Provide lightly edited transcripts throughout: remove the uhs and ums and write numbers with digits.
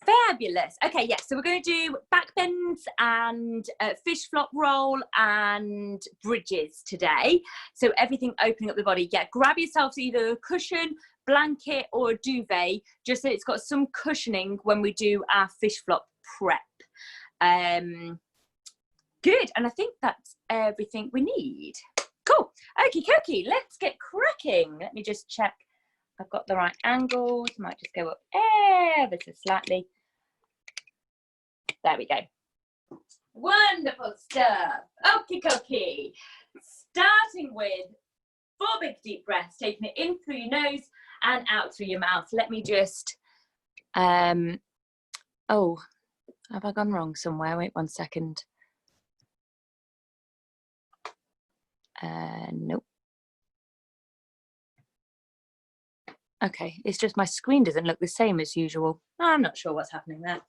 Fabulous. Okay, yes, so we're going to do back bends and fish flop roll and bridges today. So everything opening up the body. Yeah, grab yourselves either a cushion, blanket or a duvet, just so it's got some cushioning when we do our fish flop prep. Good, and I think that's everything we need. Cool. Okie dokie, let's get cracking. Let me just check I've got the right angles. Might just go up ever so slightly. There we go. Wonderful stuff. Okie dokie. Starting with 4 big deep breaths, taking it in through your nose and out through your mouth. Let me just, oh, have I gone wrong somewhere? Wait 1 second. Nope. Okay, it's just my screen doesn't look the same as usual. I'm not sure what's happening there.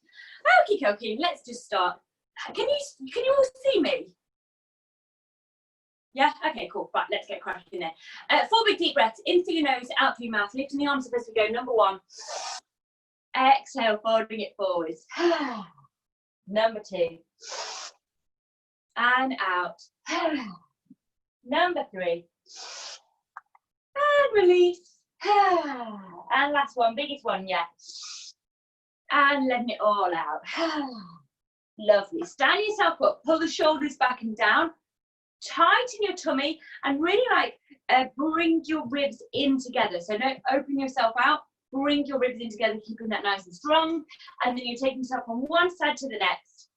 Okie dokie, let's just start. Can you all see me? Yeah, okay, cool. Right, let's get cracking there. 4 big deep breaths, in through your nose, out through your mouth, lifting the arms up as we go. Number 1. Exhale, folding it forwards. Number 2. And out. Number 3. And release. And last one, biggest one yet. And letting it all out. Lovely. Stand yourself up, pull the shoulders back and down, tighten your tummy, and really bring your ribs in together. So don't open yourself out, bring your ribs in together, keeping that nice and strong. And then you're taking yourself from one side to the next,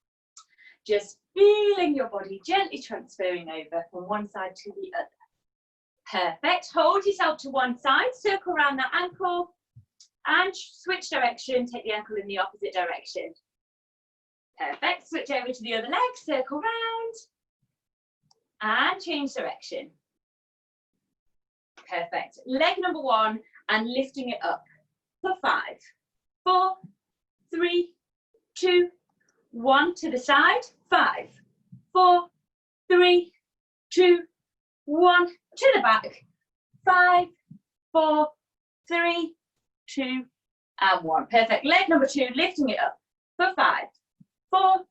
just feeling your body gently transferring over from one side to the other. Perfect. Hold yourself to one side, circle around that ankle, and switch direction. Take the ankle in the opposite direction. Perfect. Switch over to the other leg, circle round, and change direction. Perfect. Leg number 1, and lifting it up for 5, 4, 3, 2, 1 to the side. 5, 4, 3, 2, 1 to the back. 5, 4, 3, 2, and 1. Perfect. Leg number 2, lifting it up for 5, 4,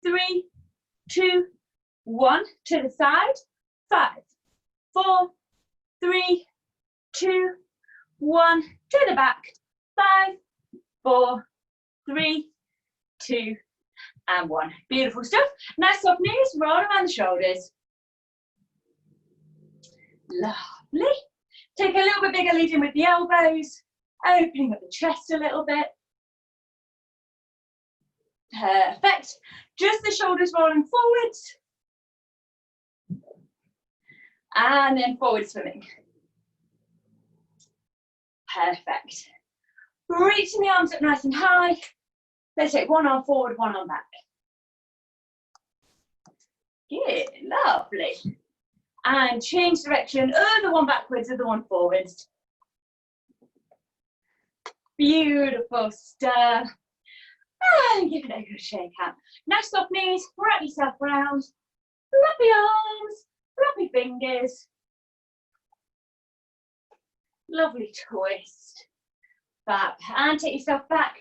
3, 2, 1 to the side. 5, 4, 3, 2, 1 to the back. 5, 4, 3, 2, and 1. Beautiful stuff. Nice soft knees, roll around the shoulders. Lovely. Take a little bit bigger lead in with the elbows, opening up the chest a little bit. Perfect. Just the shoulders rolling forwards. And then forward swimming. Perfect. Reaching the arms up nice and high. Let's take one arm forward, one arm back. Good, lovely. And change direction, other one backwards, other one forwards. Beautiful stuff. And give it a good shake out. Nice soft knees, wrap yourself round. Fluffy arms, fluffy fingers. Lovely twist. Fab. And take yourself back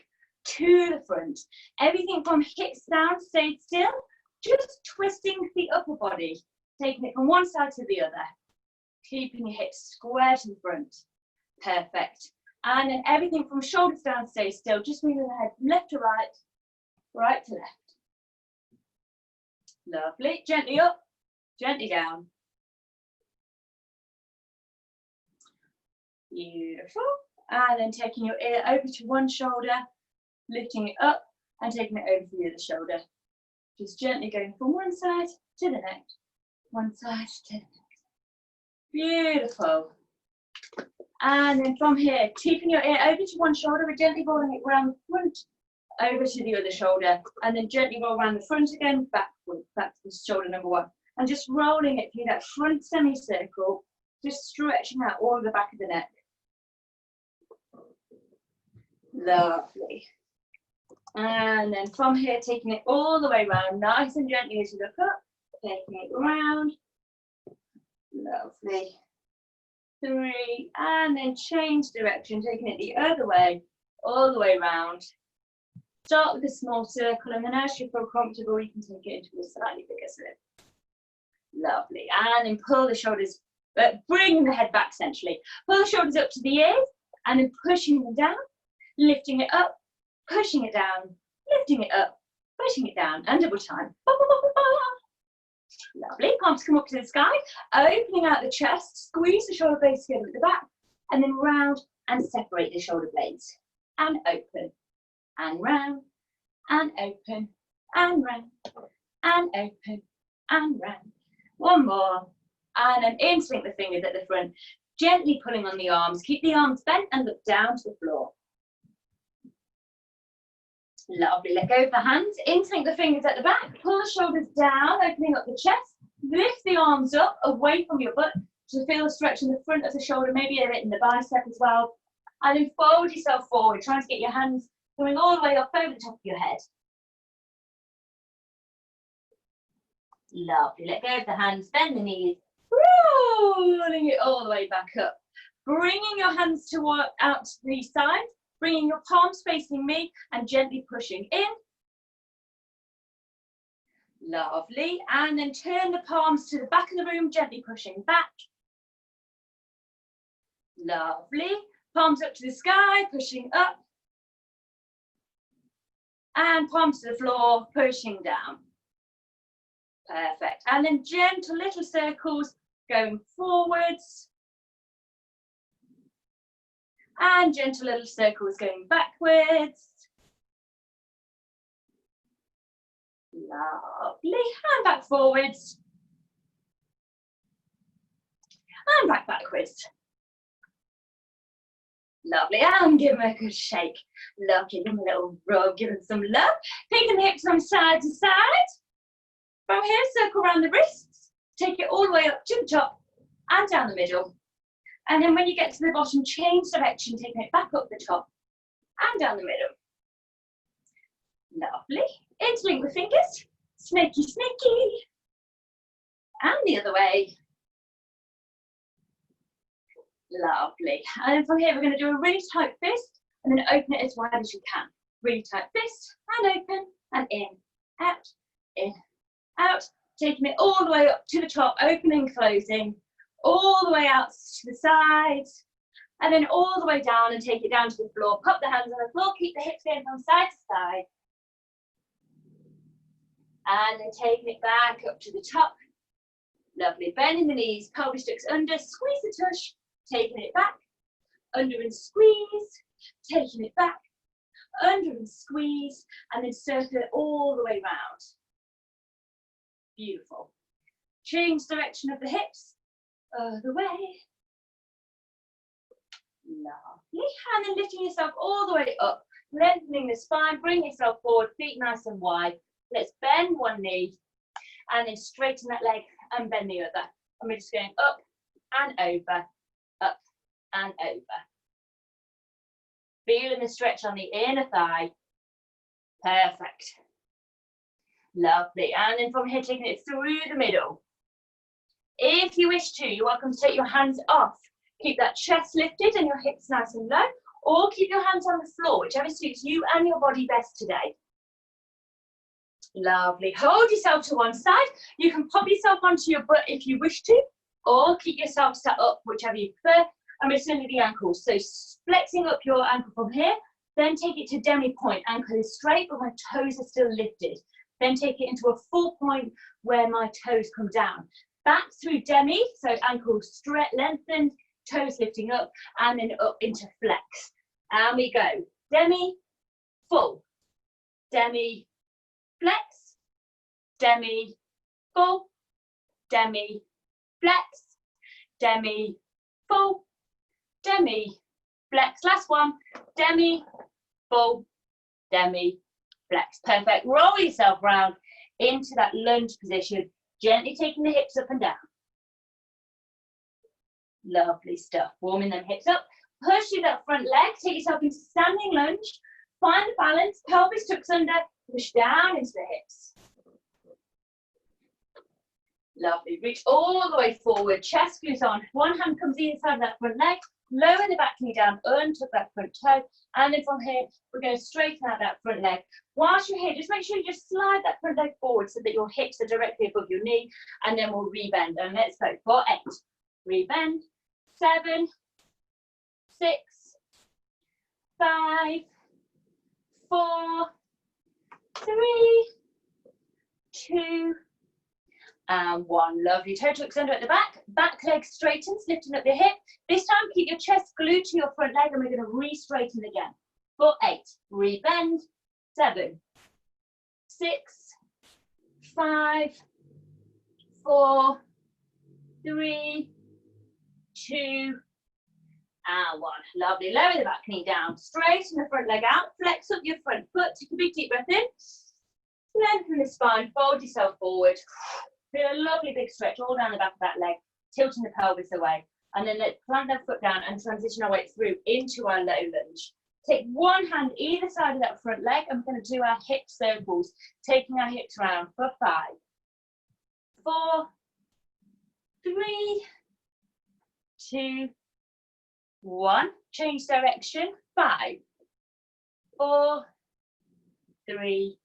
to the front. Everything from hips down, stay still. Just twisting the upper body. Taking it from one side to the other. Keeping your hips square to the front. Perfect. And then everything from shoulders down, stay still. Just moving the head left to right, right to left. Lovely. Gently up, gently down. Beautiful. And then taking your ear over to one shoulder, lifting it up and taking it over to the other shoulder. Just gently going from one side to the next. One side to the next. Beautiful. And then from here, keeping your ear over to one shoulder, we're gently rolling it around the front, over to the other shoulder, and then gently roll around the front again, backwards, back to shoulder number 1. And just rolling it through that front semicircle, just stretching out all the back of the neck. Lovely. And then from here, taking it all the way around, nice and gently as you look up, taking it around. Lovely. 3, and then change direction, taking it the other way, all the way around. Start with a small circle, and then as you feel comfortable, you can take it into a slightly bigger circle. Lovely. And then pull the shoulders, bring the head back essentially. Pull the shoulders up to the ears, and then pushing them down, lifting it up, pushing it down, lifting it up, pushing it down, and double time. Lovely. Palms come up to the sky, opening out the chest, squeeze the shoulder blades together at the back, and then round and separate the shoulder blades. And open, and round, and open, and round, and open, and round. One more, and then interlink the fingers at the front, gently pulling on the arms. Keep the arms bent and look down to the floor. Lovely. Let go of the hands, interlink the fingers at the back, pull the shoulders down, opening up the chest, lift the arms up away from your butt to feel a stretch in the front of the shoulder, maybe a bit in the bicep as well. And then fold yourself forward, trying to get your hands coming all the way up over the top of your head. Lovely. Let go of the hands, bend the knees, rolling it all the way back up. Bringing your hands out to the side, bringing your palms facing me and gently pushing in. Lovely. And then turn the palms to the back of the room, gently pushing back. Lovely. Palms up to the sky, pushing up. And palms to the floor, pushing down. Perfect. And then gentle little circles going forwards. And gentle little circles going backwards. Lovely. And back forwards. And backwards. Lovely. And give them a good shake. Love, give them a little rub, give them some love. Taking the hips from side to side. From here, circle around the wrists. Take it all the way up to the top and down the middle. And then when you get to the bottom, change direction, taking it back up the top and down the middle. Lovely. Interlink the fingers. Snaky, snaky. And the other way. Lovely. And then from here, we're going to do a really tight fist and then open it as wide as you can. Really tight fist and open and in, out. Taking it all the way up to the top, opening, closing, all the way out to the sides, and then all the way down and take it down to the floor. Pop the hands on the floor, keep the hips going from side to side. And then taking it back up to the top. Lovely. Bending the knees, pelvis tucks under, squeeze the tush, taking it back, under and squeeze, taking it back, under and squeeze, and then circle it all the way round. Beautiful. Change direction of the hips, other way. Lovely. And then lifting yourself all the way up, lengthening the spine, bring yourself forward, feet nice and wide. Let's bend one knee and then straighten that leg and bend the other. And we're just going up and over, up and over. Feeling the stretch on the inner thigh. Perfect. Lovely. And then from here, taking it through the middle. If you wish to, you're welcome to take your hands off. Keep that chest lifted and your hips nice and low, or keep your hands on the floor, whichever suits you and your body best today. Lovely. Hold yourself to one side. You can pop yourself onto your butt if you wish to, or keep yourself sat up, whichever you prefer. And we're still at the ankles. So flexing up your ankle from here, then take it to demi point. Ankle is straight, but my toes are still lifted. Then take it into a full point where my toes come down. Back through demi, so ankle straight, lengthened, toes lifting up, and then up into flex. And we go. Demi, full. Demi, flex. Demi, full. Demi, flex. Demi, full. Demi, flex. Last one. Demi, full. Demi, flex. Perfect. Roll yourself round into that lunge position, gently taking the hips up and down. Lovely stuff. Warming them hips up. Push through that front leg. Take yourself into standing lunge. Find the balance. Pelvis tucks under. Push down into the hips. Lovely. Reach all the way forward. Chest glutes on. One hand comes inside that front leg. Lower the back knee down, untuck that front toe, and then from here, we're going to straighten out that front leg. Whilst you're here, just make sure you just slide that front leg forward so that your hips are directly above your knee, and then we'll rebend. And let's go for 8. Rebend. 7, 6, 5, 4, 3, 2, and 1. Lovely. Toe tucks under at the back. Back leg straightens, lifting up the hip. This time, keep your chest glued to your front leg, and we're going to re-straighten again. For 8. Rebend. 7, 6, 5, 4, 3, 2, and 1. Lovely. Lower the back knee down. Straighten the front leg out. Flex up your front foot. Take a big deep breath in. Lengthen the spine. Fold yourself forward. Feel a lovely big stretch all down the back of that leg, tilting the pelvis away. And then let's plant that foot down and transition our way through into our low lunge. Take one hand either side of that front leg, and we're going to do our hip circles, taking our hips round for 5, 4, 3, 2, 1. Change direction. 5, 4, 3,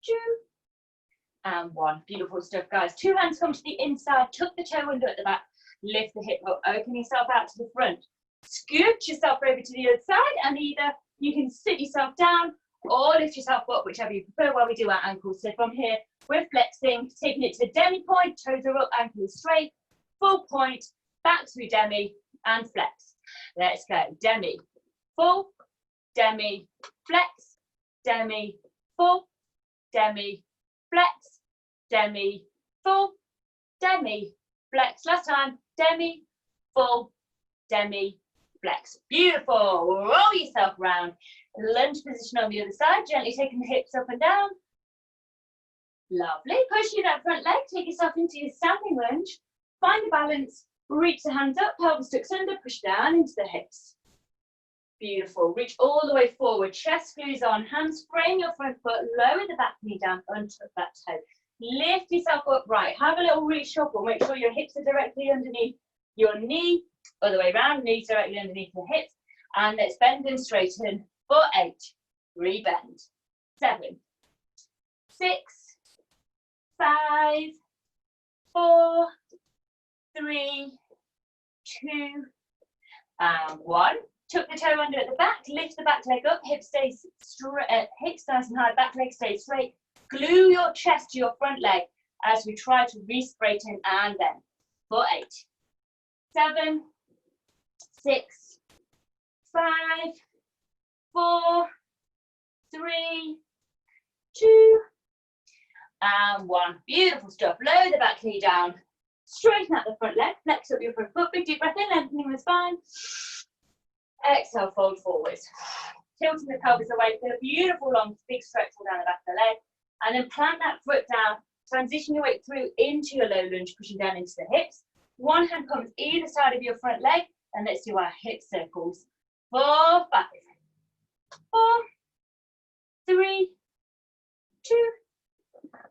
2, and 1. Beautiful stuff, guys. 2 hands come to the inside, tuck the toe under at the back, lift the hip up, open yourself out to the front. Scoot yourself over to the other side, and either you can sit yourself down or lift yourself up, whichever you prefer, while we do our ankles. So from here, we're flexing, taking it to the demi point, toes are up, ankles straight, full point, back through demi, and flex. Let's go. Demi, full, demi, flex, demi, full, demi, flex, demi, full, demi, flex. Last time, demi, full, demi, flex. Beautiful. Roll yourself around. Lunge position on the other side, gently taking the hips up and down. Lovely. Push through that front leg, take yourself into your standing lunge. Find the balance, reach the hands up, pelvis tucks under, push down into the hips. Beautiful. Reach all the way forward, chest screws on, hands frame your front foot, lower the back knee down, untuck that toe. Lift yourself upright. Have a little reach shuffle. Make sure your hips are directly underneath your knee, other way around, knees directly underneath the hips. And let's bend and straighten for 8. Rebend. 7, 6, 5, 4, 3, 2, and 1. Tuck the toe under at the back, lift the back leg up, hips stays straight, hips nice and high, back leg stays straight. Glue your chest to your front leg as we try to re-straighten and bend. For 8, 7, 6, 5, 4, 3, 2, and 1. Beautiful stuff. Lower the back knee down. Straighten out the front leg. Flex up your front foot. Big deep breath in, lengthening the spine. Exhale, fold forwards. Tilting the pelvis away. Feel a beautiful long, big stretch all down the back of the leg. And then plant that foot down. Transition your way through into your low lunge, pushing down into the hips. One hand comes either side of your front leg. And let's do our hip circles. 4, 5, 4, 3, 2,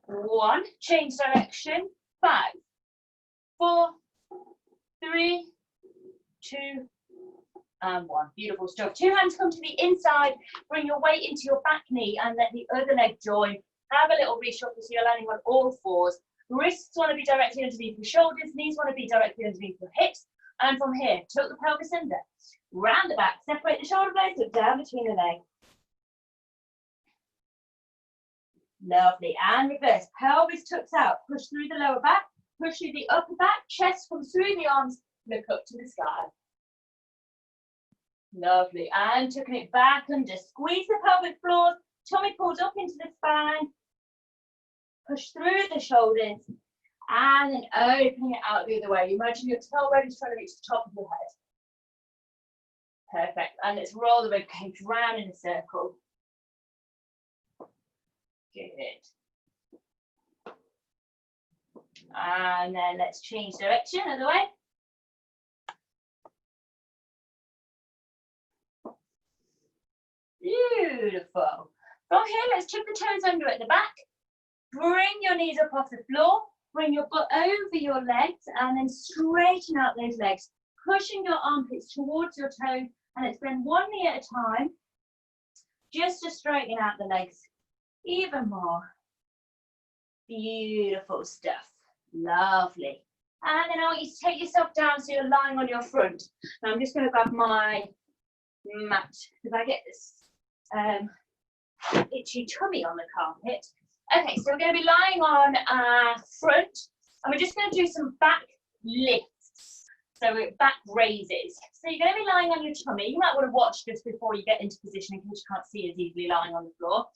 1. Change direction. 5, 4, 3, 2, and 1. Beautiful stuff. 2 hands come to the inside. Bring your weight into your back knee and let the other leg join. Have a little reshuffle so you're landing on all fours. Wrists want to be directly underneath your shoulders. Knees want to be directly underneath your hips. And from here, tuck the pelvis under. Round the back. Separate the shoulder blades. Look down between the legs. Lovely. And reverse. Pelvis tucks out. Push through the lower back. Push through the upper back. Chest comes through the arms. Look up to the sky. Lovely. And tucking it back under. Squeeze the pelvic floor. Tummy pulls up into the spine. Push through the shoulders. And then opening it out the other way. Imagine your tailbone is trying to reach the top of your head. Perfect. And let's roll the ribcage round in a circle. Good. And then let's change direction other way. Beautiful. From here, let's tuck the toes under at the back. Bring your knees up off the floor. Bring your butt over your legs and then straighten out those legs. pushing your armpits towards your toes, and let's bend one knee at a time, just to straighten out the legs even more. Beautiful stuff. Lovely. And then I want you to take yourself down so you're lying on your front. Now I'm just going to grab my mat because I get this itchy tummy on the carpet. Okay, so we're going to be lying on our front, and we're just going to do some back lifts. So back raises. So you're going to be lying on your tummy. You might want to watch just before you get into position in case you can't see as easily lying on the floor.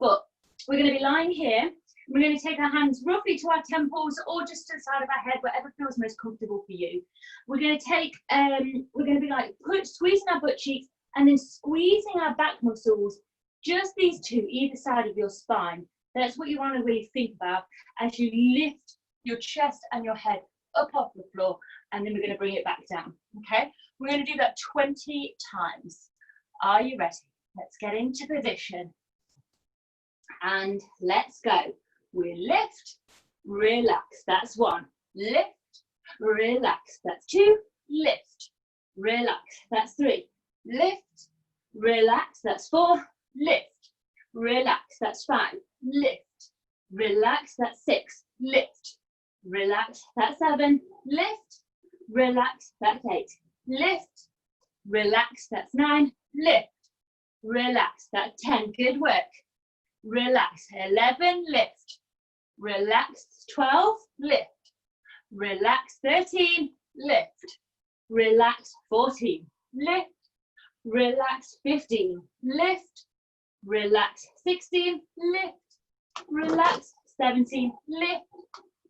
But we're going to be lying here. We're going to take our hands roughly to our temples or just to the side of our head, whatever feels most comfortable for you. We're going to take, we're going to be like squeezing our butt cheeks and then squeezing our back muscles, just these two, either side of your spine. That's what you want to really think about as you lift your chest and your head up off the floor, and then we're going to bring it back down, okay? We're going to do that 20 times. Are you ready? Let's get into position. And let's go. We lift, relax, that's one. Lift, relax, that's two. Lift, relax, that's three. Lift, relax, that's four. Lift, relax, that's five. Lift, relax, that's six. Lift, relax, that's seven. Lift, relax, that's eight. Lift, relax, that's nine. Lift, relax, that's 10. Good work. Relax, 11, lift. Relax, 12, lift. Relax, 13, lift. Relax, 14, lift. Relax, 15, lift. Relax, 16, lift. Relax, 17, lift.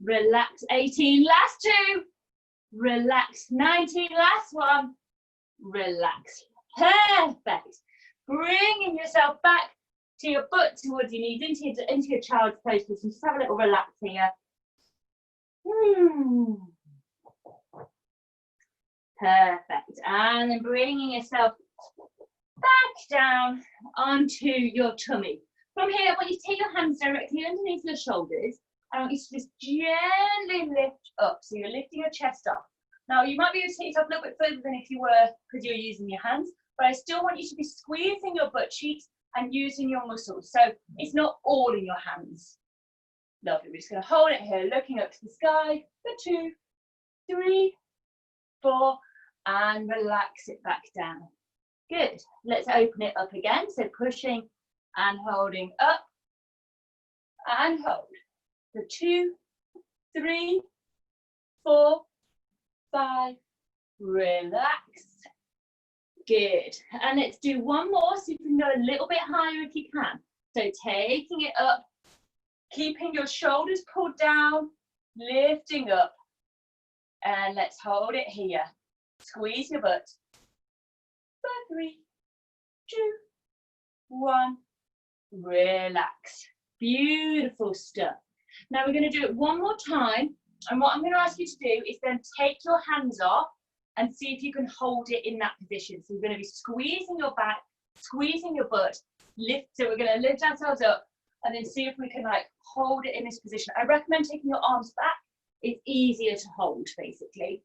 Relax, 18, last two. Relax, 19, last one. Relax. Perfect. Bringing yourself back to your butt towards your knees, into your child's pose position. Just have a little relax here. Perfect. And then bringing yourself back down onto your tummy. From here, I want you to take your hands directly underneath your shoulders. I want you to just gently lift up. So you're lifting your chest up. Now, you might be able to take yourself a little bit further than if you were, because you're using your hands, but I still want you to be squeezing your butt cheeks and using your muscles. So it's not all in your hands. Lovely. We're just going to hold it here, looking up to the sky for 2, 3, 4, and relax it back down. Good. Let's open it up again. So pushing and holding up and hold. For 2, 3, 4, 5, relax. Good. And let's do one more so you can go a little bit higher if you can. So taking it up, keeping your shoulders pulled down, lifting up. And let's hold it here. Squeeze your butt. 3, 2, 1. Relax. Beautiful stuff. Now we're going to do it one more time. And what I'm going to ask you to do is then take your hands off and see if you can hold it in that position. So we're going to be squeezing your back, squeezing your butt, lift. So we're going to lift ourselves up and then see if we can like hold it in this position. I recommend taking your arms back. It's easier to hold basically.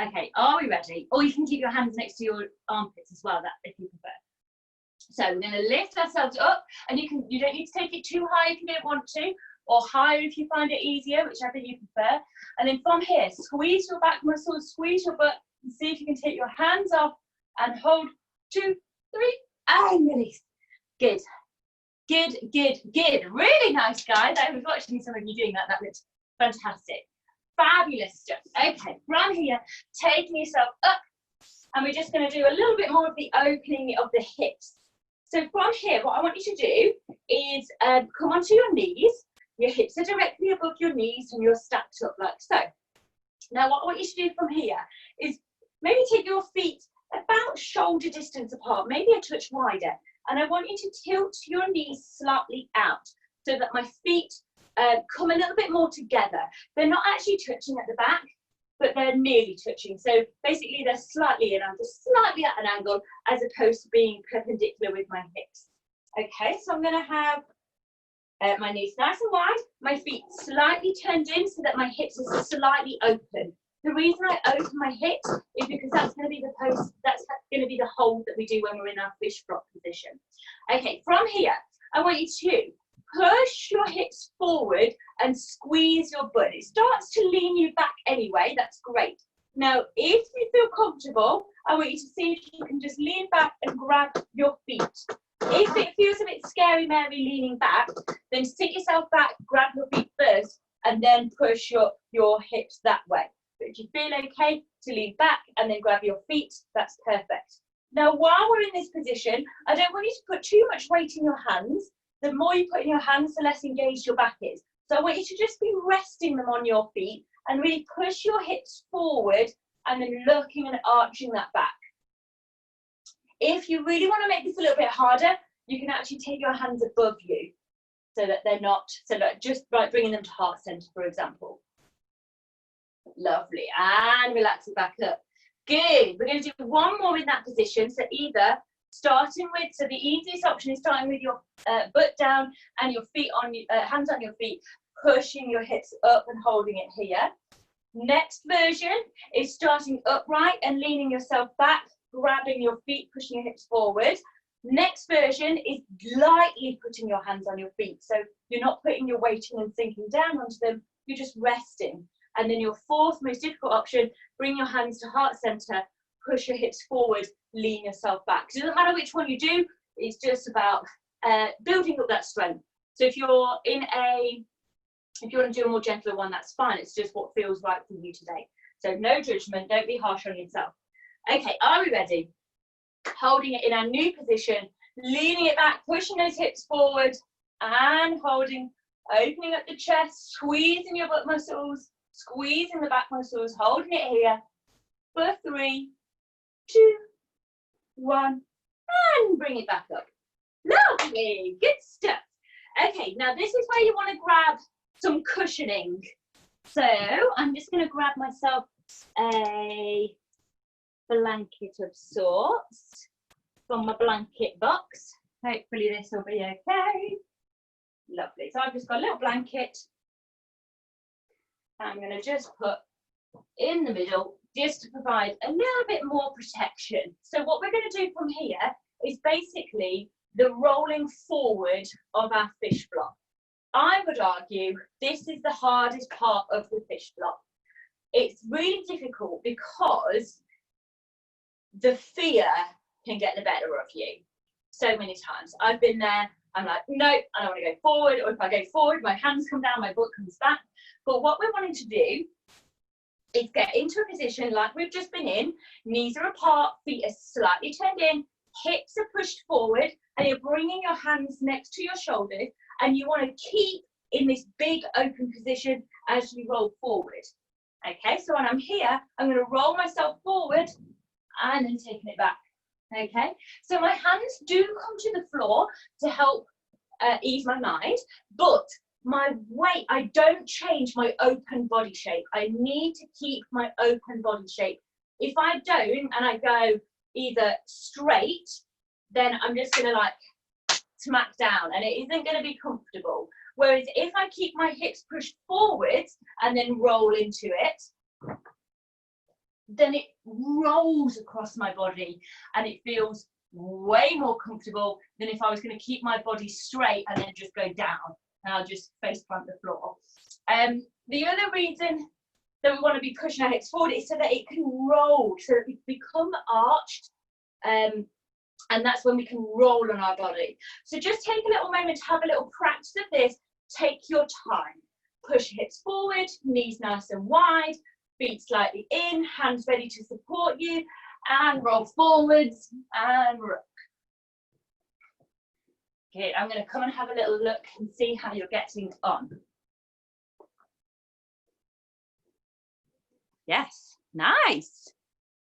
Okay, are we ready? Or you can keep your hands next to your armpits as well, that if you prefer. So we're going to lift ourselves up, and you don't need to take it too high if you don't want to, or higher if you find it easier, whichever you prefer. And then from here, squeeze your back muscles, squeeze your butt, and see if you can take your hands off and hold 2, 3, and release. Good. Good, good, good. Really nice, guys. I was watching some of you doing that. That looked fantastic. Fabulous stuff. Okay, from here, taking yourself up, and we're just going to do a little bit more of the opening of the hips. So from here, what I want you to do is come onto your knees. Your hips are directly above your knees, and you're stacked up like so. Now, what I want you to do from here is maybe take your feet about shoulder distance apart, maybe a touch wider. And I want you to tilt your knees slightly out so that my feet come a little bit more together. They're not actually touching at the back, but they're nearly touching. So basically they're slightly in, I'm just slightly at an angle as opposed to being perpendicular with my hips. Okay, so I'm going to have my knees nice and wide, my feet slightly turned in so that my hips are slightly open. The reason I open my hips is because that's going to be the pose, that's going to be the hold that we do when we're in our fish flop position. Okay, from here, I want you to push your hips forward and squeeze your butt. It starts to lean you back anyway, that's great. Now, if you feel comfortable, I want you to see if you can just lean back and grab your feet. If it feels a bit scary, Mary, leaning back, then sit yourself back, grab your feet first, and then push your hips that way. But if you feel okay to lean back and then grab your feet, that's perfect. Now, while we're in this position, I don't want you to put too much weight in your hands. The more you put in your hands, the less engaged your back is. So I want you to just be resting them on your feet and really push your hips forward and then looking and arching that back. If you really want to make this a little bit harder, you can actually take your hands above you so that they're not, so that just like bringing them to heart center, for example. Lovely, and relax it back up. Good, we're going to do one more in that position. So either starting with, so the easiest option is starting with your butt down and your feet on, hands on your feet, pushing your hips up and holding it here. Next version is starting upright and leaning yourself back, grabbing your feet, pushing your hips forward. Next version is lightly putting your hands on your feet. So you're not putting your weight in and sinking down onto them, you're just resting. And then your fourth most difficult option, bring your hands to heart center, push your hips forward, lean yourself back. So it doesn't matter which one you do, it's just about building up that strength. So if you're in if you want to do a more gentler one, that's fine. It's just what feels right for you today. So no judgment, don't be harsh on yourself. Okay, are we ready? Holding it in our new position, leaning it back, pushing those hips forward and holding, opening up the chest, squeezing your butt muscles, squeezing the back muscles, holding it here for 3, 2, 1, and bring it back up. Lovely, good stuff. Okay, now this is where you want to grab some cushioning. So I'm just going to grab myself a blanket of sorts from my blanket box. Hopefully this will be okay. Lovely. So I've just got a little blanket. I'm going to just put in the middle just to provide a little bit more protection. So what we're going to do from here is basically the rolling forward of our fish flop. I would argue this is the hardest part of the fish flop. It's really difficult because the fear can get the better of you so many times. I've been there. I'm like, no, I don't want to go forward. Or if I go forward, my hands come down, my butt comes back. But what we're wanting to do is get into a position like we've just been in. Knees are apart, feet are slightly turned in, hips are pushed forward, and you're bringing your hands next to your shoulders. And you want to keep in this big open position as you roll forward. Okay, so when I'm here, I'm going to roll myself forward and then taking it back. Okay, so my hands do come to the floor to help ease my mind, but my weight, I don't change my open body shape. I need to keep my open body shape. If I don't and I go either straight, then I'm just going to like smack down and it isn't going to be comfortable. Whereas if I keep my hips pushed forwards and then roll into it, then it rolls across my body and it feels way more comfortable than if I was going to keep my body straight and then just go down and I'll just face plant the floor. The other reason that we want to be pushing our hips forward is so that it can roll, so that we become arched. And that's when we can roll on our body. So just take a little moment to have a little practice of this. Take your time. Push hips forward, knees nice and wide, feet slightly in, hands ready to support you, and roll forwards and rock. Okay, I'm going to come and have a little look and see how you're getting on. Yes, nice.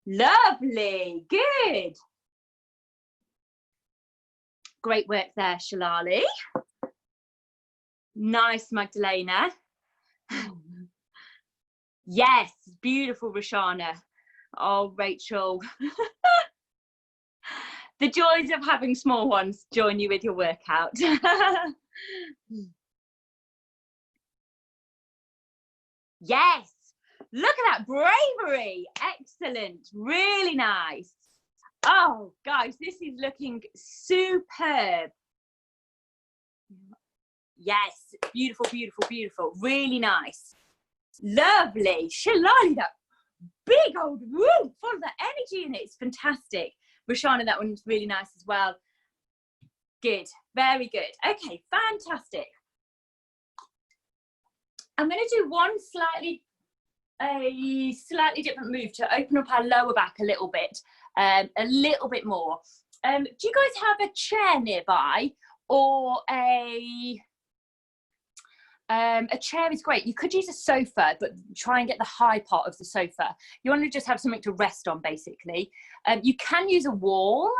Lovely, good. Great work there, Shalali. Nice, Magdalena. Yes, beautiful, Roshana. Oh, Rachel. The joys of having small ones join you with your workout. Yes, Look at that bravery. Excellent. Really nice. Oh, guys, this is looking superb. Yes, beautiful, beautiful, beautiful. Really nice. Lovely. Shalali, that big old room full of that energy in it. It's fantastic. Roshana, that one's really nice as well. Good. Very good. Okay, fantastic. I'm going to do a slightly different move to open up our lower back a little bit more. Do you guys have a chair nearby, or a chair is great. You could use a sofa, but try and get the high part of the sofa. You want to just have something to rest on, basically. You can use a wall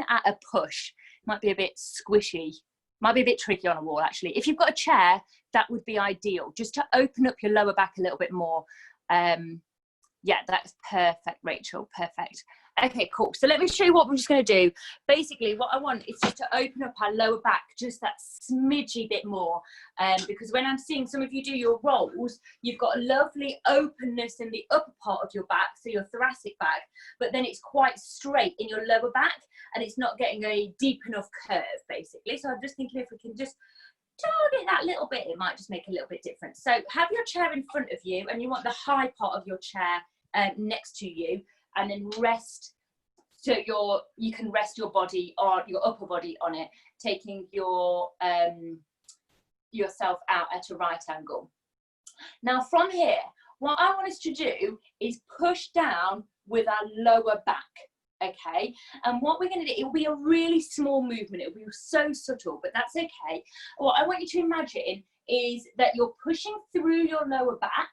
at a push. Might be a bit squishy. Might be a bit tricky on a wall, actually. If you've got a chair, that would be ideal, just to open up your lower back a little bit more. Yeah, that's perfect, Rachel, perfect. Okay, cool. So let me show you what we're just going to do. Basically, what I want is just to open up our lower back just that smidgy bit more, because when I'm seeing some of you do your rolls, you've got a lovely openness in the upper part of your back, so your thoracic back, but then it's quite straight in your lower back, and it's not getting a deep enough curve, basically. So I'm just thinking if we can just target that little bit, it might just make a little bit different. So have your chair in front of you, and you want the high part of your chair next to you, and then rest, so you can rest your body, or your upper body on it, taking your yourself out at a right angle. Now from here, what I want us to do is push down with our lower back. Okay, and what we're going to do, it will be a really small movement, it will be so subtle, but that's okay. What I want you to imagine is that you're pushing through your lower back,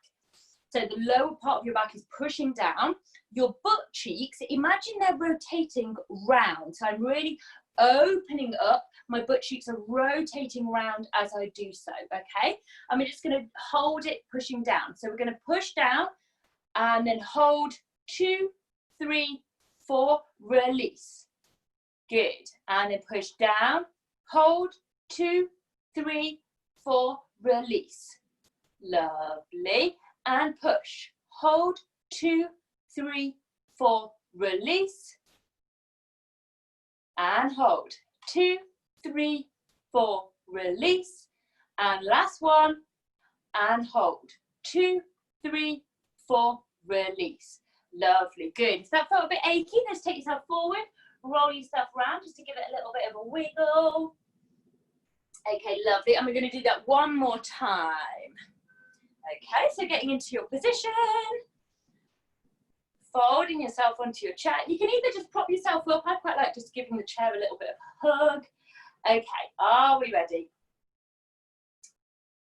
so the lower part of your back is pushing down. Your butt cheeks, imagine they're rotating round, so I'm really opening up, my butt cheeks are rotating round as I do so. Okay, I'm just going to hold it pushing down, so we're going to push down and then hold 2, 3, 4, release. Good. And then push down, hold, 2, 3, 4, release. Lovely. And push, hold, 2, 3, 4, release. And hold, 2, 3, 4, release. And last one, and hold, 2, 3, 4, release. Lovely, good. If that felt a bit achy, just take yourself forward, roll yourself around just to give it a little bit of a wiggle. Okay, lovely. And we're going to do that one more time. Okay, so getting into your position, folding yourself onto your chair. You can either just prop yourself up. I quite like just giving the chair a little bit of a hug. Okay, are we ready?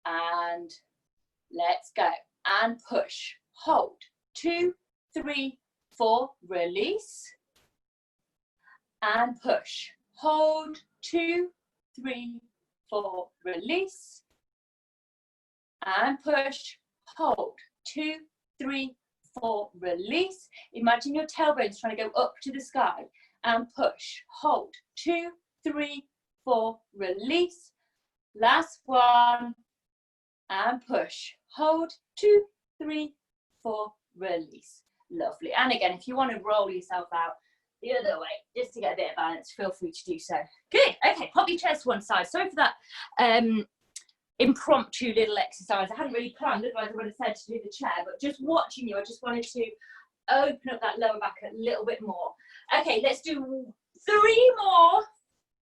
And let's go. And push, hold, 2, 3, 4, release. And push, hold, 2, 3, 4, release. And push, hold, 2, 3, 4, release. Imagine your tailbones trying to go up to the sky. And push, hold, 2, 3, 4, release. Last one. And push, hold, 2, 3, 4, release. Lovely. And again, if you want to roll yourself out the other way, just to get a bit of balance, feel free to do so. Good. Okay, pop your chest to one side. Sorry for that impromptu little exercise. I hadn't really planned, otherwise I would have said to do the chair, but just watching you, I just wanted to open up that lower back a little bit more. Okay, let's do 3 more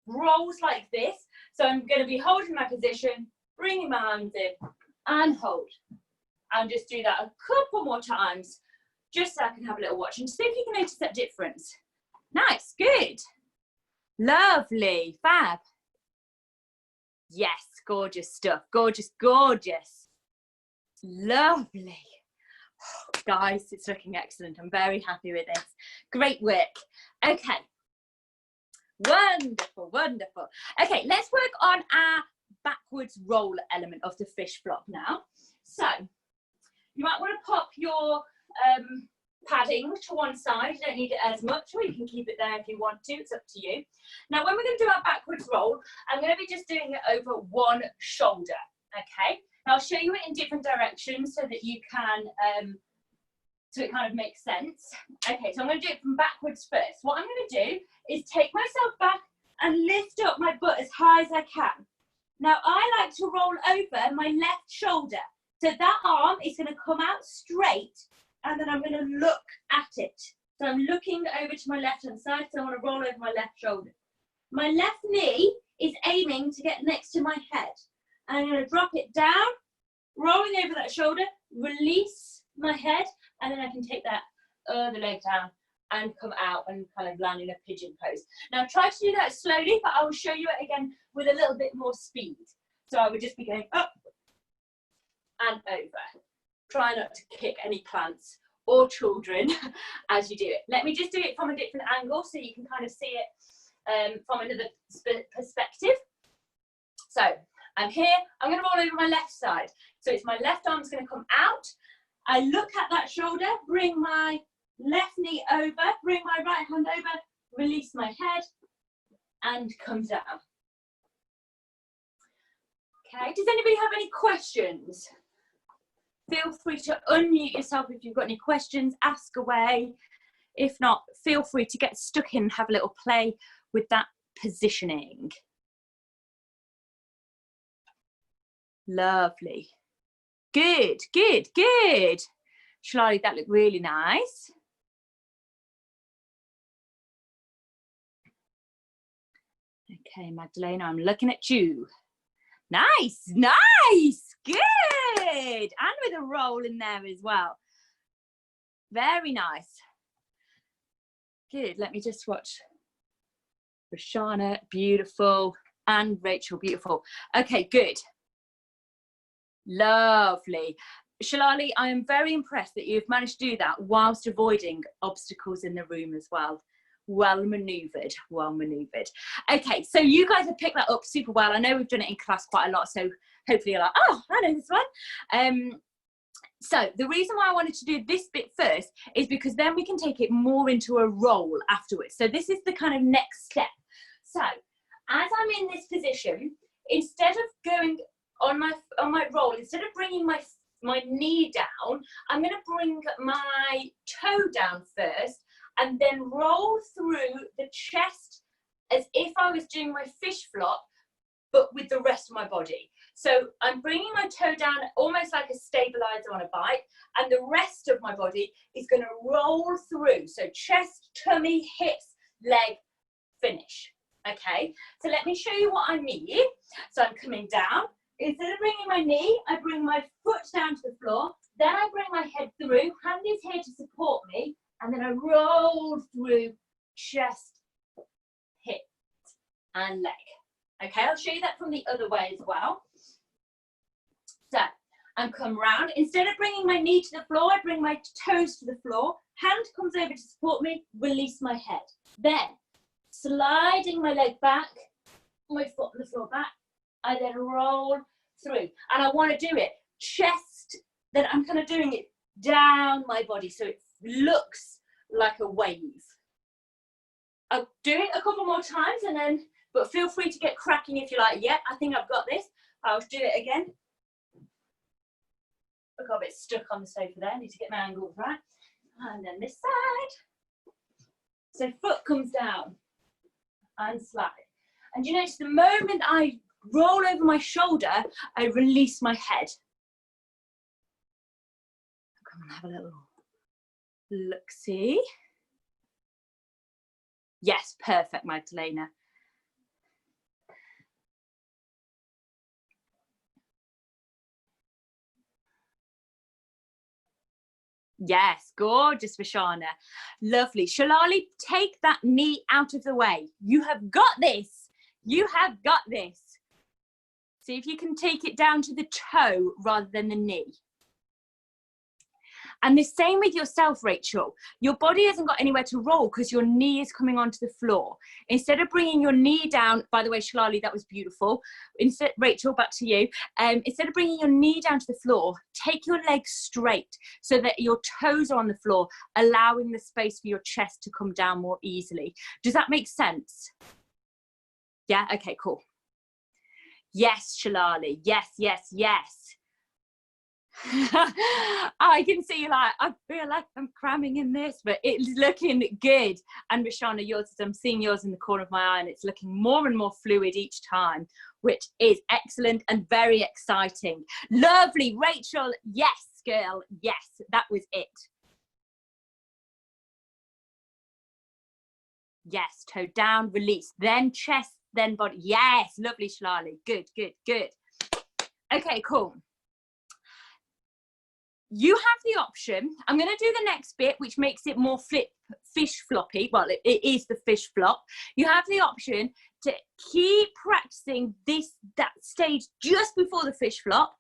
rolls like this. So I'm going to be holding my position, bringing my hands in, and hold. And just do that a couple more times, just so I can have a little watch and see if you can notice that difference. Nice, good. Lovely, fab. Yes, gorgeous stuff. Gorgeous, gorgeous. Lovely. Oh, guys, it's looking excellent. I'm very happy with this. Great work. Okay. Wonderful, wonderful. Okay, let's work on our backwards roll element of the fish flop now. So, you might want to pop your padding to one side. You don't need it as much, or you can keep it there if you want to. It's up to you. Now, when we're going to do our backwards roll, I'm going to be just doing it over one shoulder. Okay, now I'll show you it in different directions so that you can, so it kind of makes sense. Okay, so I'm going to do it from backwards first. What I'm going to do is take myself back and lift up my butt as high as I can. Now I like to roll over my left shoulder. So that arm is going to come out straight and then I'm going to look at it. So I'm looking over to my left hand side, so I want to roll over my left shoulder. My left knee is aiming to get next to my head. I'm going to drop it down, rolling over that shoulder, release my head, and then I can take that other leg down and come out and kind of land in a pigeon pose. Now try to do that slowly, but I will show you it again with a little bit more speed. So I would just be going up and over. Try not to kick any plants or children as you do it. Let me just do it from a different angle so you can kind of see it from another perspective. So I'm here, I'm going to roll over my left side. So it's my left arm's going to come out. I look at that shoulder, bring my left knee over, bring my right hand over, release my head, and come down. Okay, does anybody have any questions? Feel free to unmute yourself if you've got any questions, ask away. If not, feel free to get stuck in and have a little play with that positioning. Lovely. Good, good, good. Shalali, that looked really nice. Okay, Magdalena, I'm looking at you. Nice, nice, good. And with a roll in there as well. Very nice. Good, let me just watch. Roshana, beautiful. And Rachel, beautiful. Okay, good. Lovely. Shalali, I am very impressed that you've managed to do that whilst avoiding obstacles in the room as well. Well maneuvered, well maneuvered. Okay, so you guys have picked that up super well. I know we've done it in class quite a lot, so hopefully you're like, oh, I know this one. So the reason why I wanted to do this bit first is because then we can take it more into a roll afterwards. So this is the kind of next step. So as I'm in this position, instead of going on my roll, instead of bringing my knee down, I'm going to bring my toe down first and then roll through the chest as if I was doing my fish flop, but with the rest of my body. So I'm bringing my toe down almost like a stabilizer on a bike, and the rest of my body is going to roll through. So chest, tummy, hips, leg, finish. Okay, so let me show you what I mean. So I'm coming down. Instead of bringing my knee, I bring my foot down to the floor. Then I bring my head through. Hand is here to support me. And then I roll through chest, hip, and leg. Okay, I'll show you that from the other way as well. So, and come round. Instead of bringing my knee to the floor, I bring my toes to the floor. Hand comes over to support me, release my head. Then, sliding my leg back, my foot on the floor back, I then roll through. And I want to do it chest, then I'm kind of doing it down my body so it looks like a wave. I'll do it a couple more times and then, but feel free to get cracking if you're like, yeah, I think I've got this. I'll do it again. I got a bit stuck on the sofa there. I need to get my angles right. And then this side. So foot comes down and slide. And you notice the moment I roll over my shoulder, I release my head. Come on, have a little look-see. Yes, perfect, Magdalena. Yes, gorgeous, Vashana. Lovely. Shalali, take that knee out of the way. You have got this. You have got this. See if you can take it down to the toe rather than the knee. And the same with yourself, Rachel. Your body hasn't got anywhere to roll because your knee is coming onto the floor. Instead of bringing your knee down, by the way, Shalali, that was beautiful. Instead, Rachel, back to you. Instead of bringing your knee down to the floor, take your legs straight so that your toes are on the floor, allowing the space for your chest to come down more easily. Does that make sense? Yeah, okay, cool. Yes, Shalali. Yes, yes, yes. I can see, like, I feel like I'm cramming in this, but it's looking good. And Roshana, yours, I'm seeing yours in the corner of my eye, and it's looking more and more fluid each time, which is excellent and very exciting. Lovely, Rachel. Yes, girl. Yes, that was it. Yes, toe down, release, then chest, then body. Yes, lovely, Shalali. Good, good, good. Okay, cool. You have the option. I'm going to do the next bit, which makes it more fish floppy. Well, it is the fish flop. You have the option to keep practicing that stage just before the fish flop,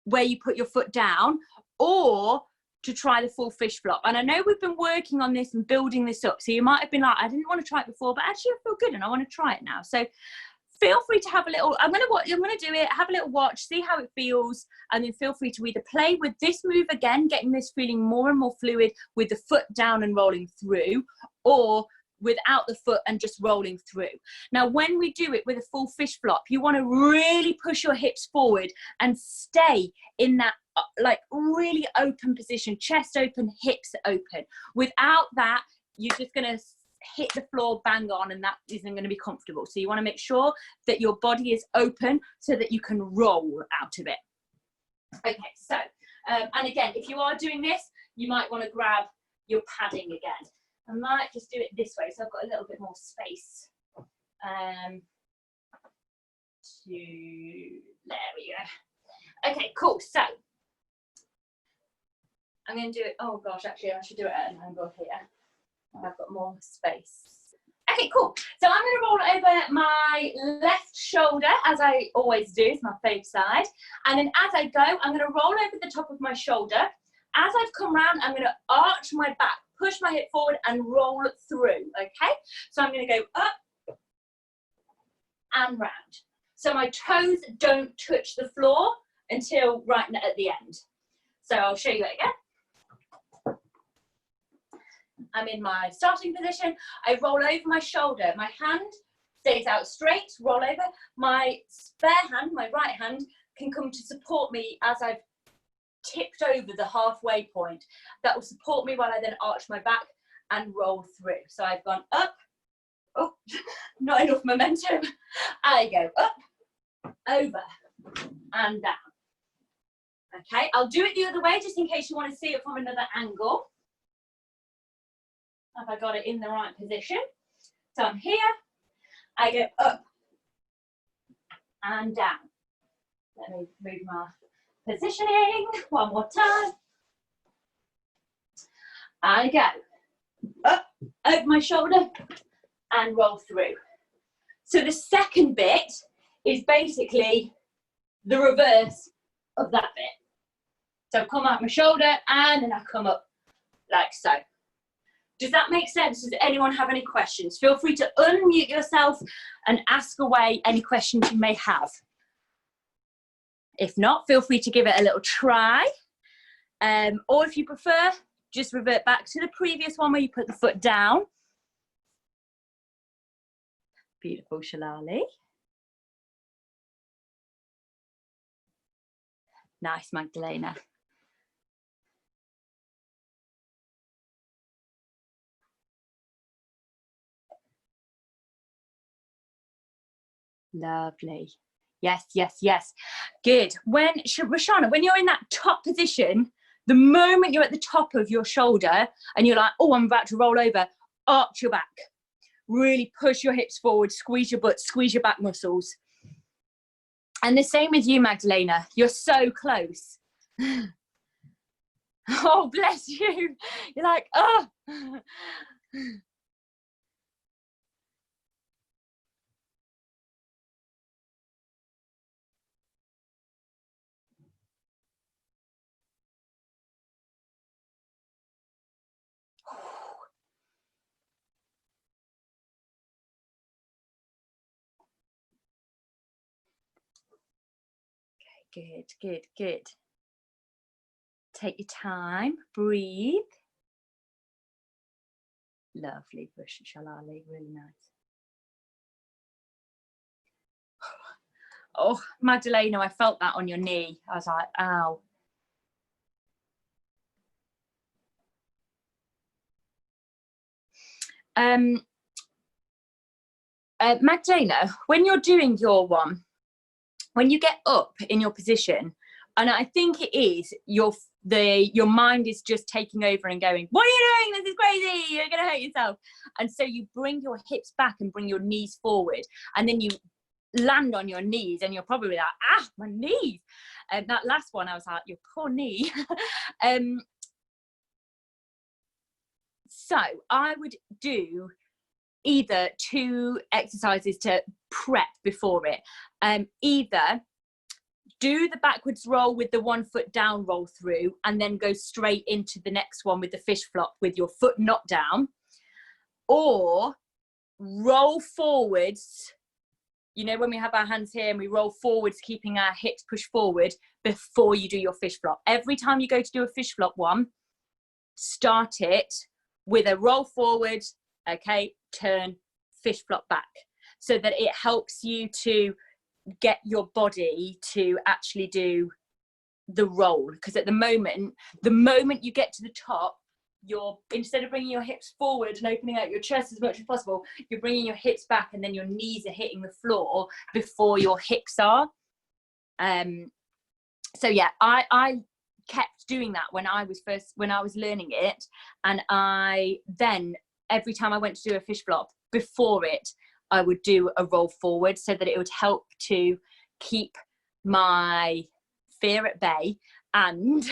where you put your foot down, or to try the full fish flop. And I know we've been working on this and building this up, so you might have been like, I didn't want to try it before, but actually I feel good and I want to try it now. So feel free to have a little, I'm going to do it, have a little watch, see how it feels, and then feel free to either play with this move again, getting this feeling more and more fluid with the foot down and rolling through, or without the foot and just rolling through. Now, when we do it with a full fish flop, you want to really push your hips forward and stay in that like really open position, chest open, hips open. Without that, you're just going to hit the floor bang on, and that isn't going to be comfortable. So you want to make sure that your body is open so that you can roll out of it. Okay, so and again, if you are doing this, you might want to grab your padding again. I might just do it this way, so I've got a little bit more space. There we go. Okay, cool. So I'm going to do it. Oh gosh, actually, I should do it at an angle here. I've got more space. Okay, cool. So I'm going to roll over my left shoulder, as I always do. It's my favourite side. And then as I go, I'm going to roll over the top of my shoulder. As I've come round, I'm going to arch my back, push my hip forward and roll through, okay? So I'm going to go up and round. So my toes don't touch the floor until right at the end. So I'll show you it again. I'm in my starting position. I roll over my shoulder. My hand stays out straight, roll over. My spare hand, my right hand, can come to support me as I've tipped over the halfway point. That will support me while I then arch my back and roll through. So I've gone up, oh, not enough momentum. I go up, over, and down. Okay, I'll do it the other way just in case you want to see it from another angle. Have I got it in the right position? So I'm here, I go up and down. Let me move my positioning one more time. I go up over my shoulder and roll through. So the second bit is basically the reverse of that bit. So I come out my shoulder and then I come up like so. Does that make sense? Does anyone have any questions? Feel free to unmute yourself and ask away any questions you may have. If not, feel free to give it a little try. Or if you prefer, just revert back to the previous one where you put the foot down. Beautiful, Shalali. Nice, Magdalena. Lovely. Yes, yes, yes. Good. When, Roshana, when you're in that top position, the moment you're at the top of your shoulder and you're like, oh, I'm about to roll over, arch your back. Really push your hips forward, squeeze your butt, squeeze your back muscles. And the same with you, Magdalena. You're so close. Oh, bless you. You're like, oh. Good, good, good. Take your time, breathe. Lovely, Shalali, really nice. Oh, Magdalena, I felt that on your knee. I was like, ow. Magdalena, when you're doing your one, when you get up in your position, and I think it is your mind is just taking over and going, what are you doing? This is crazy. You're going to hurt yourself. And so you bring your hips back and bring your knees forward, and then you land on your knees, and you're probably like, ah, my knees. And that last one, I was like, your poor knee. So I would do either 2 exercises to prep before it. Either do the backwards roll with the 1 foot down roll through, and then go straight into the next one with the fish flop with your foot not down, or roll forwards. You know, when we have our hands here and we roll forwards, keeping our hips pushed forward before you do your fish flop. Every time you go to do a fish flop one, start it with a roll forward, okay, turn, fish flop back, so that it helps you to get your body to actually do the roll. Because at the moment you get to the top, you're, instead of bringing your hips forward and opening out your chest as much as possible, you're bringing your hips back, and then your knees are hitting the floor before your hips are. So yeah, I kept doing that when I was learning it, and I then every time I went to do a fish flop before it, I would do a roll forward, so that it would help to keep my fear at bay, and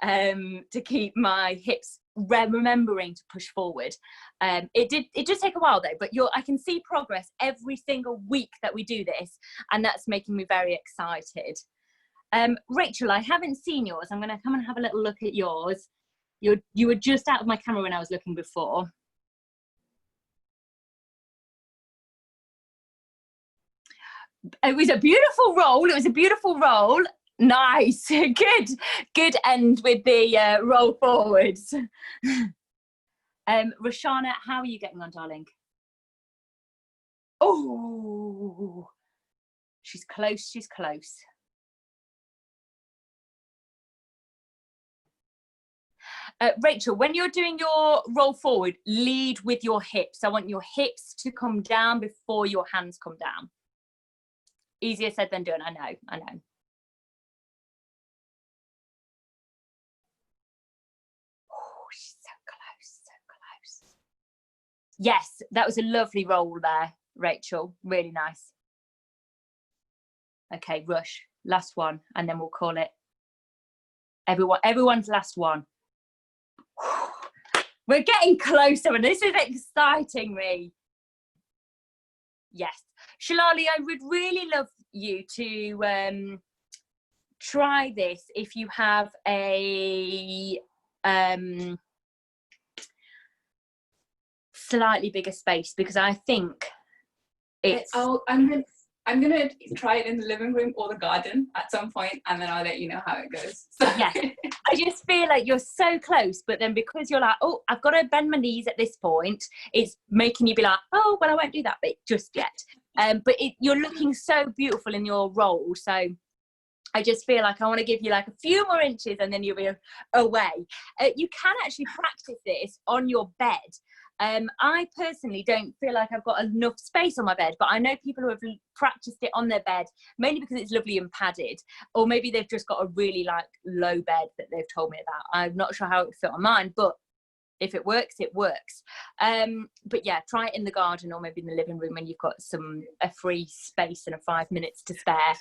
to keep my hips remembering to push forward. It does take a while though, but I can see progress every single week that we do this, and that's making me very excited. Rachel, I haven't seen yours. I'm going to come and have a little look at yours. You were just out of my camera when I was looking before. It was a beautiful roll. It was a beautiful roll. Nice. Good end with the roll forwards. Roshana, how are you getting on, darling? Oh, she's close. She's close. Rachel, when you're doing your roll forward, lead with your hips. I want your hips to come down before your hands come down. Easier said than done, I know. Oh, she's so close. Yes, that was a lovely roll there, Rachel. Really nice. Okay, rush. Last one, and then we'll call it. Everyone's last one. We're getting closer, and this is exciting me. Yes. Shalali, I would really love you to try this if you have a slightly bigger space, because I think it's... I'm gonna try it in the living room or the garden at some point, and then I'll let you know how it goes. So. Yeah, I just feel like you're so close, but then because you're like, oh, I've got to bend my knees at this point, it's making you be like, oh, well, I won't do that bit just yet. But you're looking so beautiful in your roll, so I just feel like I want to give you like a few more inches, and then you'll be away. You can actually practice this on your bed. I personally don't feel like I've got enough space on my bed, but I know people who have practiced it on their bed, mainly because it's lovely and padded, or maybe they've just got a really like low bed that they've told me about. I'm not sure how it would fit on mine, but if it works, it works. But yeah, try it in the garden or maybe in the living room when you've got a free space and 5 minutes to spare.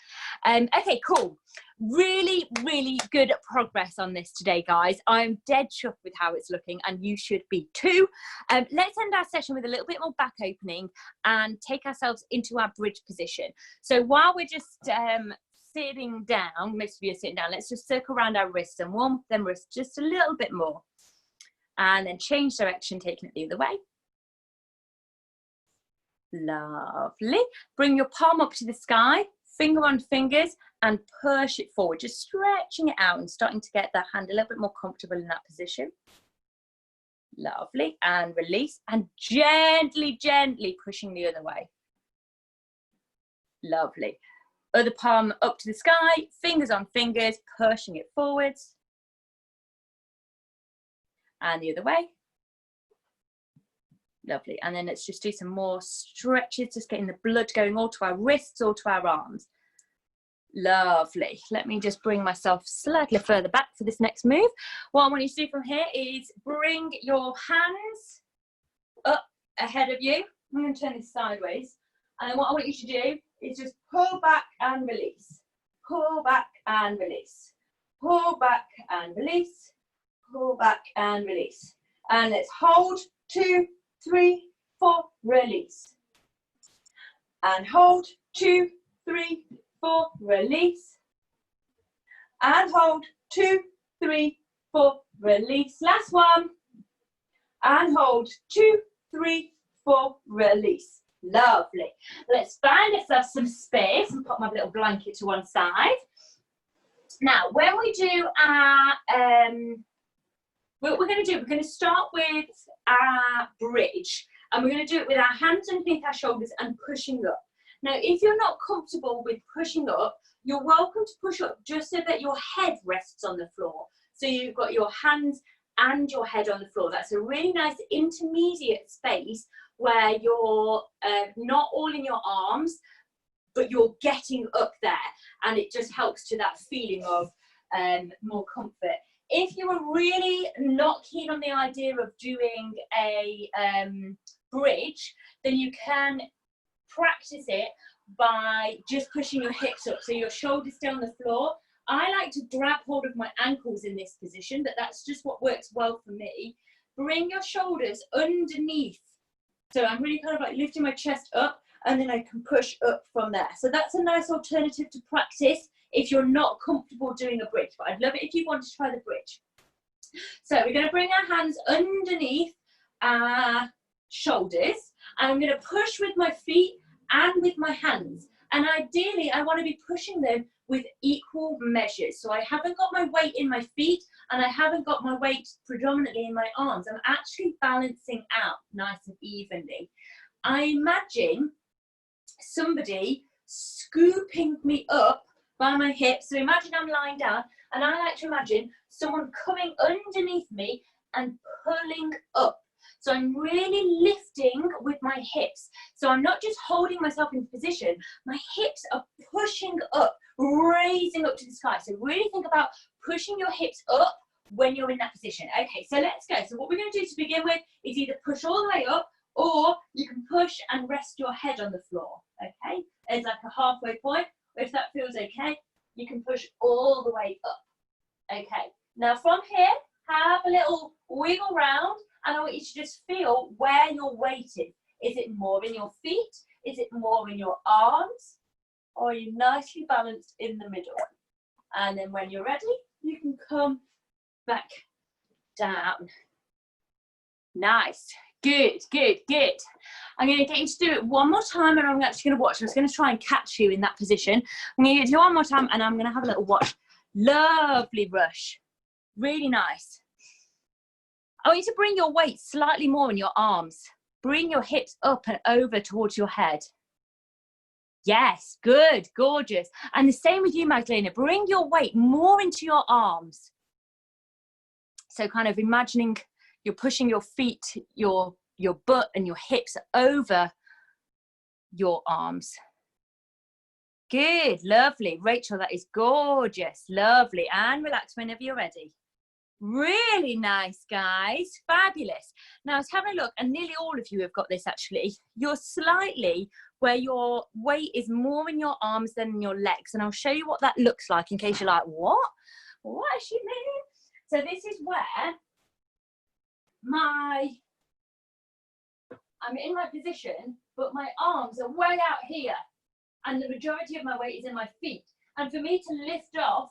Okay, cool. Really, really good progress on this today, guys. I'm dead chuffed with how it's looking, and you should be too. Let's end our session with a little bit more back opening and take ourselves into our bridge position. So while we're just sitting down, most of you are sitting down, let's just circle around our wrists and warm them wrists just a little bit more. And then change direction, taking it the other way. Lovely. Bring your palm up to the sky, finger on fingers, and push it forward, just stretching it out and starting to get the hand a little bit more comfortable in that position. Lovely. And release, and gently, gently pushing the other way. Lovely. Other palm up to the sky, fingers on fingers, pushing it forwards. And the other way. Lovely. And then let's just do some more stretches, just getting the blood going all to our wrists, all to our arms. Lovely. Let me just bring myself slightly further back for this next move. What I want you to do from here is bring your hands up ahead of you. I'm going to turn this sideways. And what I want you to do is just pull back and release. Pull back and release. Pull back and release. Pull back and release. And let's hold, 2, 3, 4, release. And hold, 2, 3, 4, release. And hold, 2, 3, 4, release. Last one. And hold, 2, 3, 4, release. Lovely. Let's find ourselves some space and put my little blanket to one side. Now, when we do our, what we're going to start with our bridge, and we're going to do it with our hands underneath our shoulders and pushing up. Now, if you're not comfortable with pushing up, you're welcome to push up just so that your head rests on the floor. So you've got your hands and your head on the floor. That's a really nice intermediate space where you're not all in your arms, but you're getting up there, and it just helps to that feeling of more comfort. If you are really not keen on the idea of doing a bridge, then you can practice it by just pushing your hips up so your shoulders stay on the floor. I like to grab hold of my ankles in this position, but that's just what works well for me. Bring your shoulders underneath. So I'm really kind of like lifting my chest up, and then I can push up from there. So that's a nice alternative to practice if you're not comfortable doing a bridge, but I'd love it if you want to try the bridge. So we're going to bring our hands underneath our shoulders, and I'm going to push with my feet and with my hands. And ideally, I want to be pushing them with equal measures. So I haven't got my weight in my feet, and I haven't got my weight predominantly in my arms. I'm actually balancing out nice and evenly. I imagine somebody scooping me up by my hips. So imagine I'm lying down, and I like to imagine someone coming underneath me and pulling up. So I'm really lifting with my hips. So I'm not just holding myself in position, my hips are pushing up, raising up to the sky. So really think about pushing your hips up when you're in that position. Okay, so let's go. So what we're going to do to begin with is either push all the way up, or you can push and rest your head on the floor. Okay, it's like a halfway point. If that feels okay, you can push all the way up. Okay, now from here, have a little wiggle round, and I want you to just feel where your weight is. Is it more in your feet? Is it more in your arms? Or are you nicely balanced in the middle? And then when you're ready, you can come back down. Nice. Good, good, good. I'm going to get you to do it one more time, and I'm actually going to watch. I'm just going to try and catch you in that position. I'm going to do it one more time, and I'm going to have a little watch. Lovely brush. Really nice. I want you to bring your weight slightly more in your arms. Bring your hips up and over towards your head. Yes, good, gorgeous. And the same with you, Magdalena. Bring your weight more into your arms. So kind of imagining you're pushing your feet, your butt and your hips over your arms. Good, lovely. Rachel, that is gorgeous, lovely. And relax whenever you're ready. Really nice, guys. Fabulous. Now, I was having a look, and nearly all of you have got this actually. You're slightly where your weight is more in your arms than in your legs. And I'll show you what that looks like in case you're like, what? What does she mean? So this is where I'm in my position, but my arms are way out here. And the majority of my weight is in my feet. And for me to lift off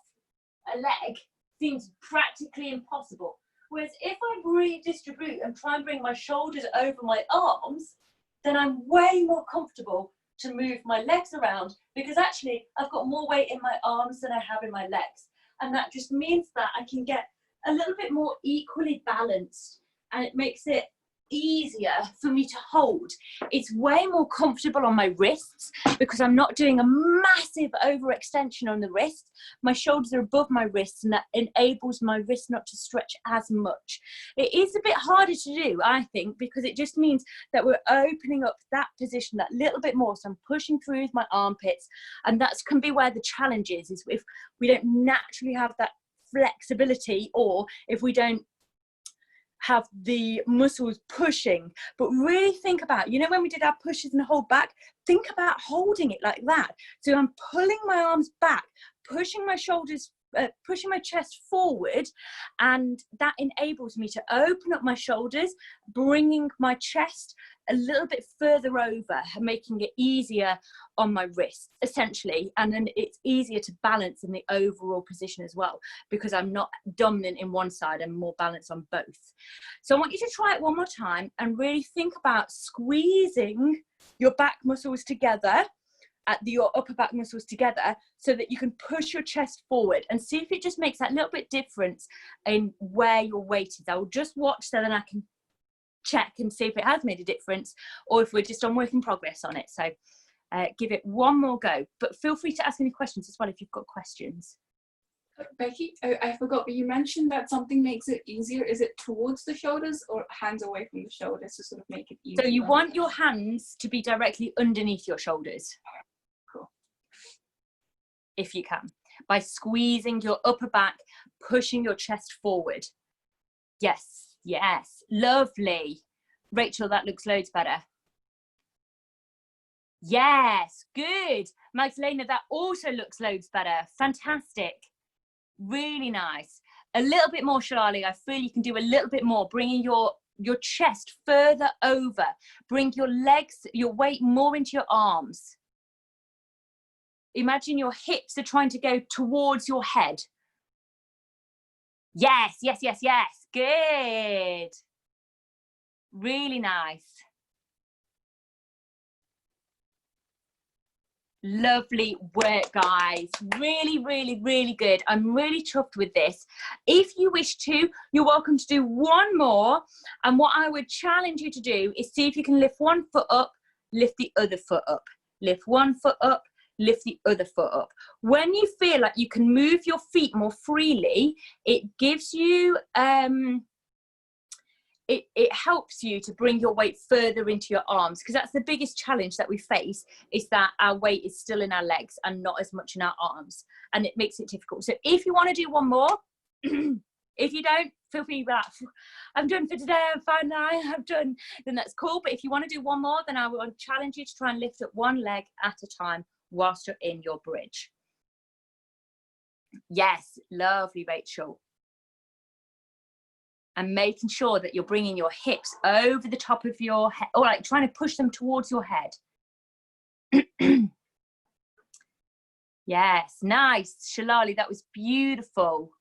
a leg seems practically impossible. Whereas if I redistribute and try and bring my shoulders over my arms, then I'm way more comfortable to move my legs around, because actually I've got more weight in my arms than I have in my legs. And that just means that I can get a little bit more equally balanced, and it makes it easier for me to hold. It's way more comfortable on my wrists because I'm not doing a massive overextension on the wrist. My shoulders are above my wrists, and that enables my wrist not to stretch as much. It is a bit harder to do, I think, because it just means that we're opening up that position that little bit more. So I'm pushing through with my armpits, and that can be where the challenge is if we don't naturally have that flexibility, or if we don't have the muscles pushing. But really think about, you know, when we did our pushes and hold back, think about holding it like that. So I'm pulling my arms back, pushing my shoulders, pushing my chest forward, and that enables me to open up my shoulders, bringing my chest a little bit further over, making it easier on my wrists, essentially. And then it's easier to balance in the overall position as well, because I'm not dominant in one side, I'm more balanced on both. So I want you to try it one more time and really think about squeezing your back muscles together, your upper back muscles together, so that you can push your chest forward, and see if it just makes that little bit difference in where your weight is. I will just watch so then I can check and see if it has made a difference, or if we're just on work in progress on it. So give it one more go, but feel free to ask any questions as well if you've got questions. Becky, I forgot, but you mentioned that something makes it easier. Is it towards the shoulders or hands away from the shoulders to sort of make it easier? So you want your hands to be directly underneath your shoulders. Cool. If you can, by squeezing your upper back, pushing your chest forward. Yes, yes, lovely. Rachel, that looks loads better. Yes, good. Magdalena, that also looks loads better. Fantastic. Really nice. A little bit more, Shalali. I feel you can do a little bit more, bringing your chest further over. Bring your legs, your weight more into your arms. Imagine your hips are trying to go towards your head. Yes, yes, yes, yes. Good. Really nice. Lovely work, guys. Really, really, really good. I'm really chuffed with this. If you wish to, you're welcome to do one more. And what I would challenge you to do is see if you can lift one foot up, lift the other foot up. Lift one foot up, lift the other foot up. When you feel like you can move your feet more freely, it gives you, it helps you to bring your weight further into your arms, because that's the biggest challenge that we face, is that our weight is still in our legs and not as much in our arms, and it makes it difficult. So if you want to do one more, if you don't, feel free to be like, I'm done for today, I'm fine now, I'm done, then that's cool. But if you want to do one more, then I will challenge you to try and lift up one leg at a time whilst you're in your bridge. Yes, lovely, Rachel. And making sure that you're bringing your hips over the top of your head, or like trying to push them towards your head. Yes, nice. Shalali, that was beautiful.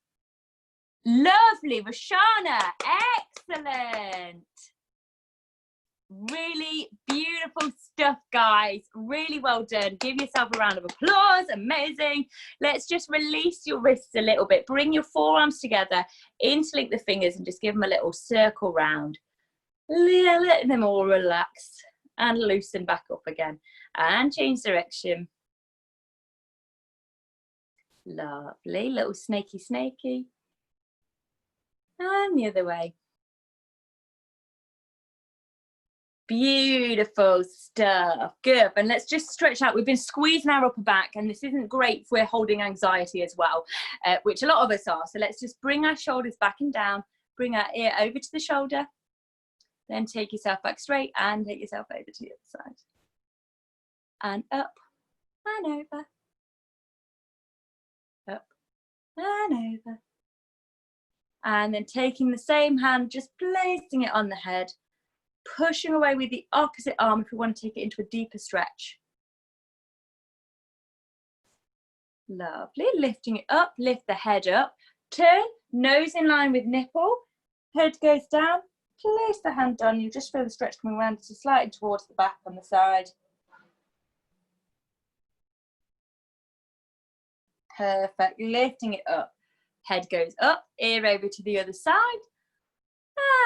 Lovely, Roshana, excellent. Really beautiful stuff, guys. Really well done. Give yourself a round of applause. Amazing. Let's just release your wrists a little bit. Bring your forearms together, interlink the fingers, and just give them a little circle round. Let them all relax and loosen back up again, and change direction. Lovely. Little snaky snaky. And the other way. Beautiful stuff. Good. And let's just stretch out. We've been squeezing our upper back, and this isn't great if we're holding anxiety as well, which a lot of us are. So let's just bring our shoulders back and down, bring our ear over to the shoulder, then take yourself back straight and take yourself over to the other side. And up and over. Up and over. And then taking the same hand, just placing it on the head, pushing away with the opposite arm if we want to take it into a deeper stretch. Lovely. Lifting it up, lift the head up, turn, nose in line with nipple, head goes down, place the hand down. You just feel the stretch coming around, just slightly towards the back on the side. Perfect. Lifting it up, head goes up, ear over to the other side.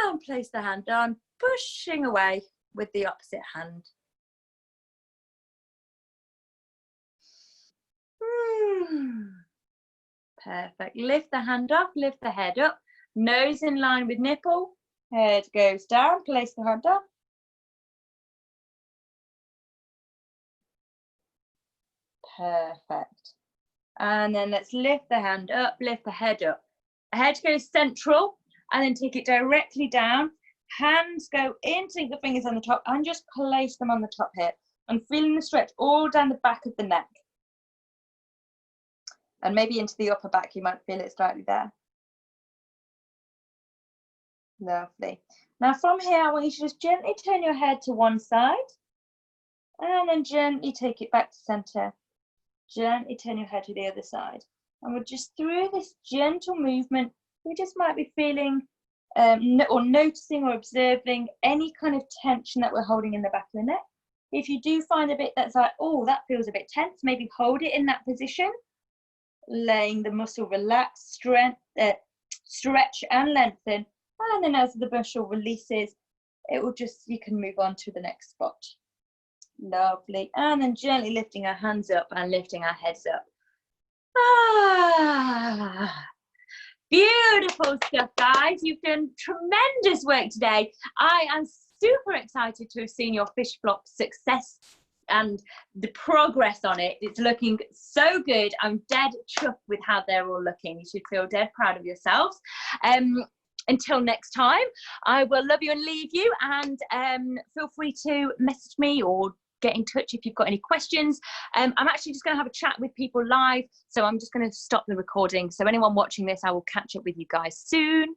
And place the hand on, pushing away with the opposite hand. Perfect. Lift the hand up, lift the head up, nose in line with nipple, head goes down, place the hand up. Perfect. And then let's lift the hand up, lift the head up. Head goes central, and then take it directly down. Hands go into the fingers on the top and just place them on the top hip. And feeling the stretch all down the back of the neck. And maybe into the upper back, you might feel it slightly there. Lovely. Now from here, I want you to just gently turn your head to one side. And then gently take it back to center. Gently turn your head to the other side. And we're just through this gentle movement, we just might be feeling or noticing or observing any kind of tension that we're holding in the back of the neck. If you do find a bit that's like, oh, that feels a bit tense, maybe hold it in that position, letting the muscle relax, stretch and lengthen. And then as the muscle releases, it will just, you can move on to the next spot. Lovely. And then gently lifting our hands up and lifting our heads up. Ah, beautiful stuff, guys. You've done tremendous work today. I am super excited to have seen your fish flop success and the progress on it. It's looking so good. I'm dead chuffed with how they're all looking. You should feel dead proud of yourselves. Until next time, I will love you and leave you, and feel free to message me or get in touch if you've got any questions. I'm actually just going to have a chat with people live, so I'm just going to stop the recording. So anyone watching this, I will catch up with you guys soon.